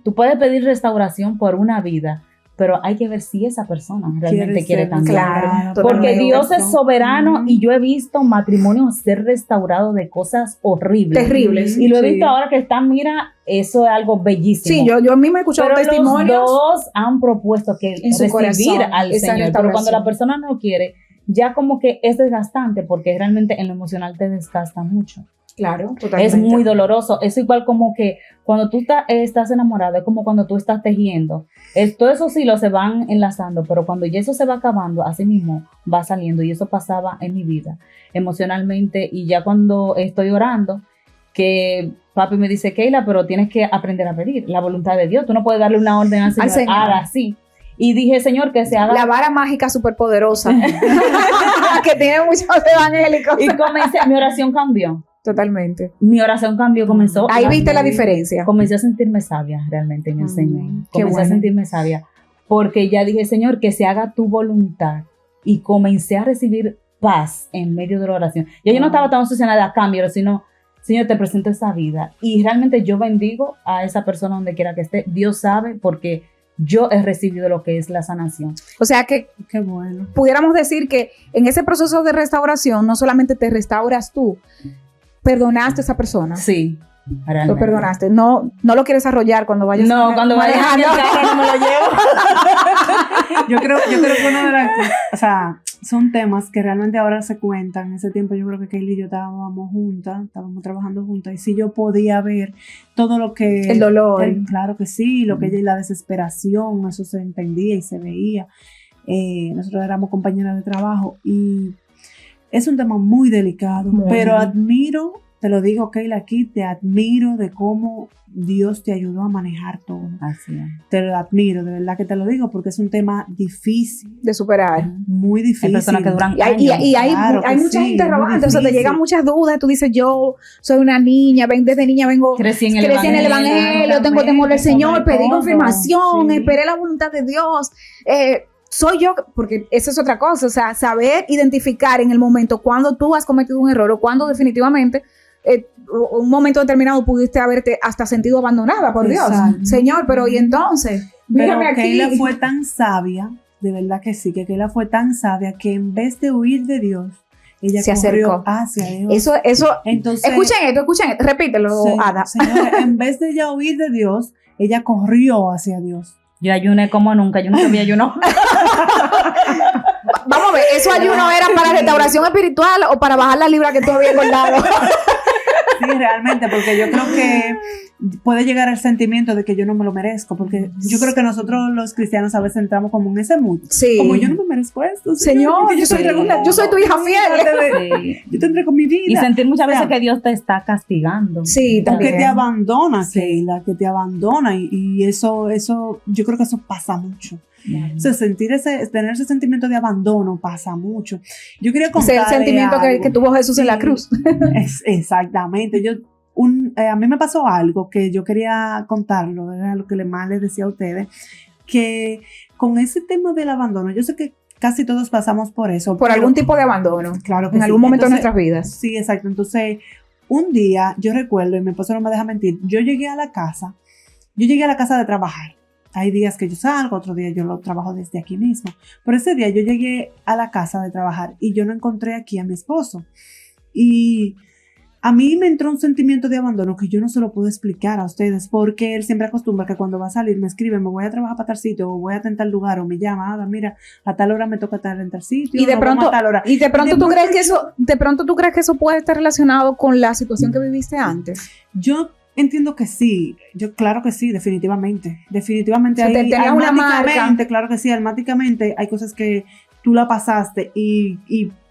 Tú puedes pedir restauración por una vida, pero hay que ver si esa persona realmente quiere cambiar. Claro, Porque totalmente. Dios es soberano y yo he visto matrimonios ser restaurados de cosas horribles. Terribles. Y lo he Sí. visto ahora que están, mira, eso es algo bellísimo. Sí, yo a mí me he escuchado Pero testimonios. los dos han propuesto que En su recibir corazón al esa Señor, pero cuando restauración. la persona no quiere, ya como que es desgastante porque realmente en lo emocional te desgasta mucho. Claro, totalmente. Es muy doloroso. Es igual como que cuando tú estás enamorado, es como cuando tú estás tejiendo. Todos esos hilos se van enlazando, pero cuando ya eso se va acabando, así mismo va saliendo. Y eso pasaba en mi vida emocionalmente. Y ya cuando estoy orando, que papi me dice, Keila, pero tienes que aprender a pedir la voluntad de Dios. Tú no puedes darle una orden al Señor. Haga así. Y dije, Señor, que se haga. La vara mágica superpoderosa que tiene muchos evangélicos. Y comencé, mi oración cambió. Totalmente. Mi oración cambió, comenzó. Ahí viste la diferencia. Comencé a sentirme sabia realmente en el Señor. qué Comencé bueno. a sentirme sabia. Porque ya dije, Señor, que se haga tu voluntad. Y comencé a recibir paz en medio de la oración. Ya yo no estaba tan obsesionada a cambio, sino, Señor, te presento esa vida. Y realmente yo bendigo a esa persona donde quiera que esté. Dios sabe porque yo he recibido lo que es la sanación. O sea que Qué bueno. pudiéramos decir que en ese proceso de restauración no solamente te restauras tú, perdonaste a esa persona. Sí, Lo realmente. perdonaste. No lo quieres arrollar cuando vayas No, cuando vaya en el carro no me lo llevo. Yo creo que una de las, o sea, son temas que realmente ahora se cuentan. En ese tiempo yo creo que Keila y yo estábamos trabajando juntas, y sí yo podía ver todo lo que... El dolor. Claro que sí, lo que ella y la desesperación, eso se entendía y se veía. Nosotros éramos compañeras de trabajo y es un tema muy delicado, pero admiro, te lo digo Keila aquí, te admiro de cómo Dios te ayudó a manejar todo. Así es. Te lo admiro, de verdad que te lo digo, porque es un tema difícil, de superar. muy difícil. Hay personas que duran Y hay Claro que muchas sí, interrogantes, muy o sea, te difícil. llegan muchas dudas. Tú dices, yo soy una niña, desde niña vengo, Crecí en el crecí en el Evangelio, tengo temor del Señor, sobre pedí todo, confirmación, sí. esperé la voluntad de Dios. Soy yo, porque eso es otra cosa, o sea, saber identificar en el momento cuando tú has cometido un error o cuando definitivamente un momento determinado pudiste haberte hasta sentido abandonada por Dios. Exacto. Señor, pero ¿y entonces? Pero Mírame aquí. Keila fue tan sabia, de verdad que sí, que Keila fue tan sabia que en vez de huir de Dios, ella Se corrió acercó. hacia Dios. Eso, Entonces, escuchen esto, repítelo, Ada. señora, en vez de ella huir de Dios, ella corrió hacia Dios. Yo ayuné como nunca, yo nunca había ayunado. Vamos a ver, ¿eso ayuno era para restauración espiritual o para bajar la libra que tú habías engordado? Sí, realmente, porque yo creo que puede llegar el sentimiento de que yo no me lo merezco, porque yo creo que nosotros los cristianos a veces entramos como en ese mood. Sí. Como yo no me merezco esto. Señor, yo soy tu hija fiel. Sí. Yo te entrego mi vida. Y sentir muchas veces O sea, que Dios te está castigando. Sí, o que también. te abandona, Sí. Keila, que te abandona. Y eso, yo creo que eso pasa mucho. O sea, tener ese sentimiento de abandono pasa mucho. Yo quería Ese es contar el sentimiento que tuvo Jesús en la Sí. cruz. Exactamente. A mí me pasó algo que yo quería contarlo, era lo que más les decía a ustedes, que con ese tema del abandono, yo sé que casi todos pasamos por eso. Por pero- algún tipo de abandono. Claro que En sí. algún momento de Entonces, nuestras vidas. Sí, exacto. Entonces, un día, yo recuerdo, y mi esposo no me deja mentir, yo llegué a la casa de trabajar. Hay días que yo salgo, otros días yo lo trabajo desde aquí mismo. Pero ese día yo llegué a la casa de trabajar y yo no encontré aquí a mi esposo. Y a mí me entró un sentimiento de abandono que yo no se lo puedo explicar a ustedes, porque él siempre acostumbra que cuando va a salir me escribe, me voy a trabajar para tal sitio, o voy a tal lugar, o me llama, Ada, mira, a tal hora me toca estar en tal sitio, Y de nos vamos pronto, a tal hora. y de pronto De tú crees pronto que eso puede estar relacionado con la situación que viviste antes. Yo entiendo que sí, claro que sí, definitivamente. Definitivamente O sea, hay, tenías una almáticamente, marca. claro que sí, almáticamente hay cosas que tú la pasaste y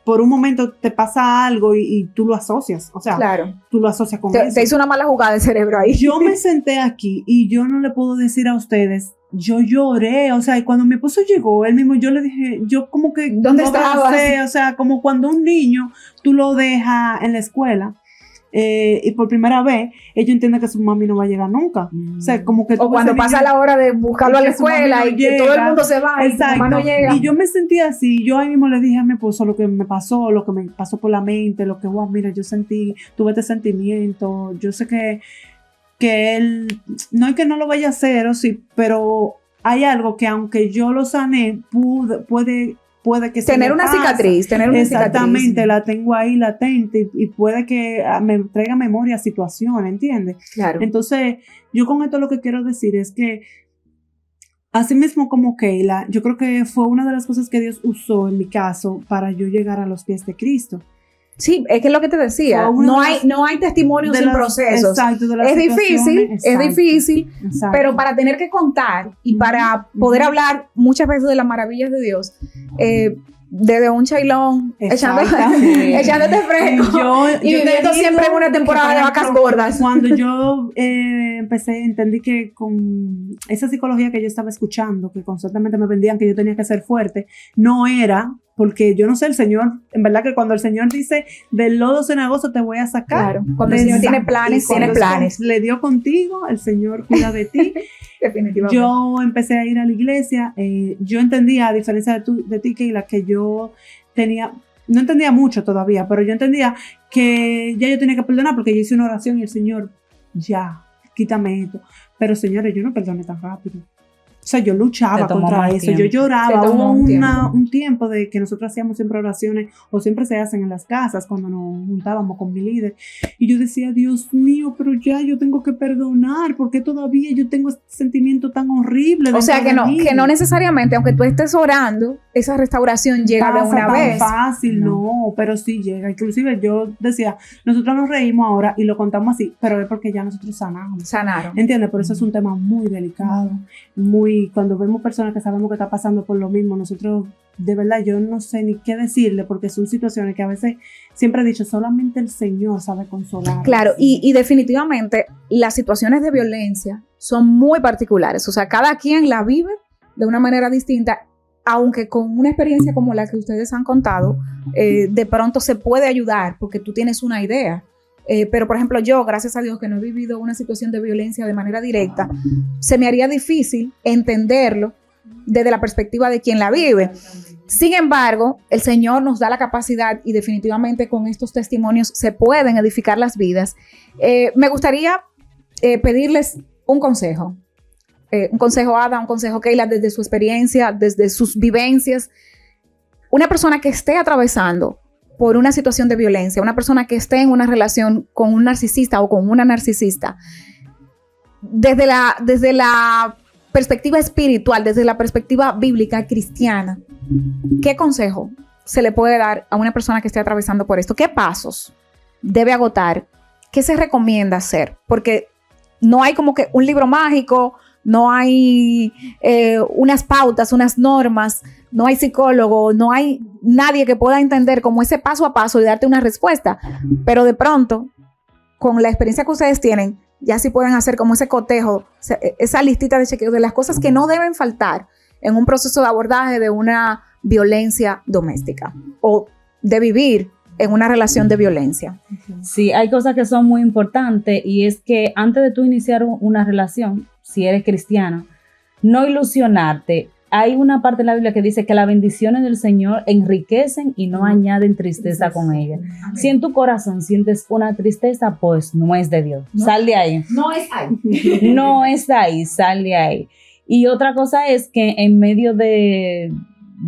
por un momento te pasa algo y tú lo asocias, o sea, Claro. tú lo asocias con Te eso. hizo una mala jugada de cerebro ahí. Yo me senté aquí y yo no le puedo decir a ustedes, yo lloré, o sea, y cuando mi esposo llegó, él mismo, yo le dije, yo como que ¿Dónde lo estabas? abracé, o sea, como cuando un niño tú lo dejas en la escuela y por primera vez ellos entienden que su mami no va a llegar nunca. O sea, como que O cuando pasa la hora de buscarlo a la que su mami escuela no y que llega. todo el mundo se va y tu mamá no llega. Y yo me sentía así, yo ahí mismo le dije a mi esposo lo que me pasó por la mente, lo que, wow, mira, yo tuve este sentimiento, yo sé que él, no es que no lo vaya a hacer, o sí, pero hay algo que aunque yo lo sané, puede que se Tener me una pase. cicatriz, tener una Exactamente, cicatriz. la tengo ahí latente y puede que me traiga memoria situaciones, ¿entiendes? Claro. Entonces, yo con esto lo que quiero decir es que así mismo como Keila, yo creo que fue una de las cosas que Dios usó en mi caso para yo llegar a los pies de Cristo. Sí, es que es lo que te decía, Fue una no de hay, las- no hay testimonios sin procesos. Exacto, de las Es difícil, situaciones, es difícil, exacto. pero para tener que contar y para poder hablar muchas veces de las maravillas de Dios, desde un chailón, Exactamente. echándote fresco y yo te viviendo digo siempre en una temporada que, de por vacas ejemplo, gordas. Cuando yo entendí que con esa psicología que yo estaba escuchando, que constantemente me vendían que yo tenía que ser fuerte, no era, porque yo no sé, el Señor, en verdad que cuando el Señor dice, del lodo cenagoso te voy a sacar. Claro, cuando el Señor tiene planes, Y cuando tiene planes. le dio contigo, el Señor cuida de ti. Definitivamente. Yo empecé a ir a la iglesia, yo entendía, a diferencia de ti, Keila, que yo no entendía mucho todavía, pero yo entendía que ya yo tenía que perdonar porque yo hice una oración y el Señor, ya, quítame esto. Pero señores, yo no perdoné tan rápido. O sea, yo luchaba contra eso, yo lloraba. Hubo un tiempo de que nosotros hacíamos siempre oraciones, o siempre se hacen en las casas cuando nos juntábamos con mi líder. Y yo decía, Dios mío, pero ya yo tengo que perdonar, porque todavía yo tengo este sentimiento tan horrible. O sea, que no necesariamente, aunque tú estés orando, esa restauración llega de una vez. Fácil, no, pero sí llega. Inclusive yo decía, nosotros nos reímos ahora y lo contamos así, pero es porque ya nosotros sanamos. Sanaron. ¿Entiendes? Por eso es un tema muy delicado, cuando vemos personas que sabemos que está pasando por lo mismo, nosotros, de verdad, yo no sé ni qué decirle, porque son situaciones que a veces, siempre he dicho, solamente el Señor sabe consolar. Claro, y definitivamente las situaciones de violencia son muy particulares, o sea, cada quien la vive de una manera distinta, aunque con una experiencia como la que ustedes han contado, de pronto se puede ayudar, porque tú tienes una idea. Pero, por ejemplo, yo, gracias a Dios que no he vivido una situación de violencia de manera directa, se me haría difícil entenderlo desde la perspectiva de quien la vive. Sin embargo, el Señor nos da la capacidad y definitivamente con estos testimonios se pueden edificar las vidas. Me gustaría pedirles un consejo, Ada, un consejo Keila, desde su experiencia, desde sus vivencias. Una persona que esté atravesando por una situación de violencia, una persona que esté en una relación con un narcisista o con una narcisista, desde la perspectiva espiritual, desde la perspectiva bíblica cristiana, ¿qué consejo se le puede dar a una persona que esté atravesando por esto? ¿Qué pasos debe agotar? ¿Qué se recomienda hacer? Porque no hay como que un libro mágico, no hay unas pautas, unas normas, no hay psicólogo, no hay nadie que pueda entender como ese paso a paso y darte una respuesta. Pero de pronto, con la experiencia que ustedes tienen, ya sí pueden hacer como ese cotejo, esa listita de chequeo de las cosas que no deben faltar en un proceso de abordaje de una violencia doméstica o de vivir en una relación de violencia. Sí, hay cosas que son muy importantes y es que antes de tú iniciar una relación, si eres cristiano, no ilusionarte. Hay una parte de la Biblia que dice que las bendiciones del Señor enriquecen y no añaden tristeza con ella. Amén. Si en tu corazón sientes una tristeza, pues no es de Dios. No, sal de ahí. No es ahí. No es ahí, sal de ahí. Y otra cosa es que en medio de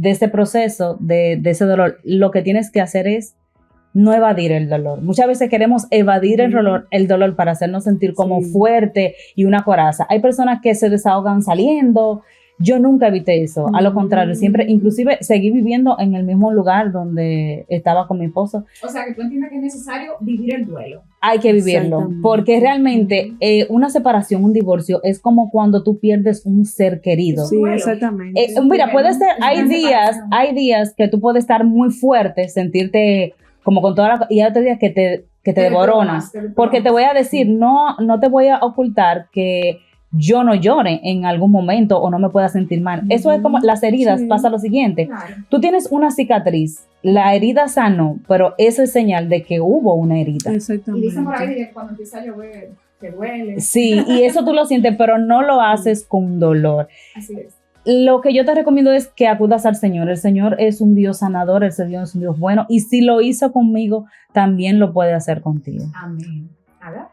ese proceso, de ese dolor, lo que tienes que hacer es no evadir el dolor. Muchas veces queremos evadir el dolor para hacernos sentir como fuerte y una coraza. Hay personas que se desahogan saliendo. Yo nunca evité eso. A lo contrario, siempre, inclusive, seguí viviendo en el mismo lugar donde estaba con mi esposo. O sea, que tú entiendes que es necesario vivir el duelo. Hay que vivirlo, porque realmente una separación, un divorcio, es como cuando tú pierdes un ser querido. Sí, exactamente. Mira, puede ser, hay días que tú puedes estar muy fuerte, sentirte como con toda la... Y hay otros días que te devoronas. Porque te voy a decir, no te voy a ocultar que yo no llore en algún momento o no me pueda sentir mal. Eso es como las heridas, pasa lo siguiente. Claro. Tú tienes una cicatriz, la herida sanó, pero eso es señal de que hubo una herida. Exactamente. Y dicen por ahí que cuando empieza a llover, te duele. Sí, y eso tú lo sientes, pero no lo haces con dolor. Así es. Lo que yo te recomiendo es que acudas al Señor. El Señor es un Dios sanador, el Señor es un Dios bueno, y si lo hizo conmigo, también lo puede hacer contigo. Amén. ¿Ada?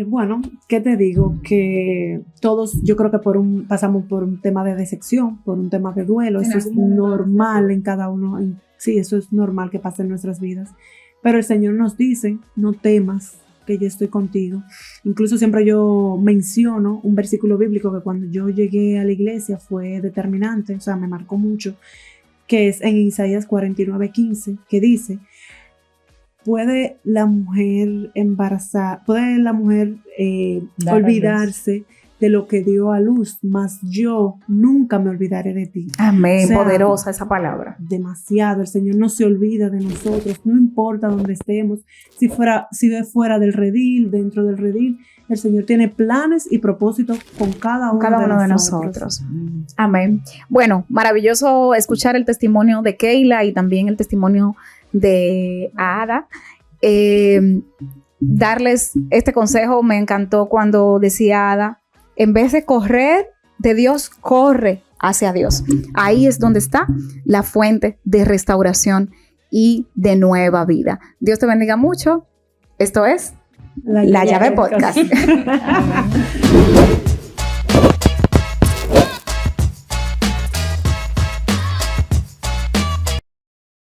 Bueno, ¿qué te digo? Que todos, yo creo que pasamos por un tema de decepción, por un tema de duelo. Eso es normal en cada uno. Sí, eso es normal que pase en nuestras vidas. Pero el Señor nos dice, no temas, que yo estoy contigo. Incluso siempre yo menciono un versículo bíblico que cuando yo llegué a la iglesia fue determinante, o sea, me marcó mucho, que es en Isaías 49:15, que dice: ¿Puede la mujer embarazar, puede la mujer olvidarse de lo que dio a luz? Mas yo nunca me olvidaré de ti. Amén, o sea, poderosa esa palabra. Demasiado, el Señor no se olvida de nosotros, no importa dónde estemos, si es fuera del redil, dentro del redil, el Señor tiene planes y propósitos con cada uno de nosotros. Amén. Bueno, maravilloso escuchar el testimonio de Keila y también el testimonio de Ada. Darles este consejo, me encantó cuando decía Ada, en vez de correr de Dios, corre hacia Dios. Ahí es donde está la fuente de restauración y de nueva vida. Dios te bendiga mucho. Esto es La Llave Podcast.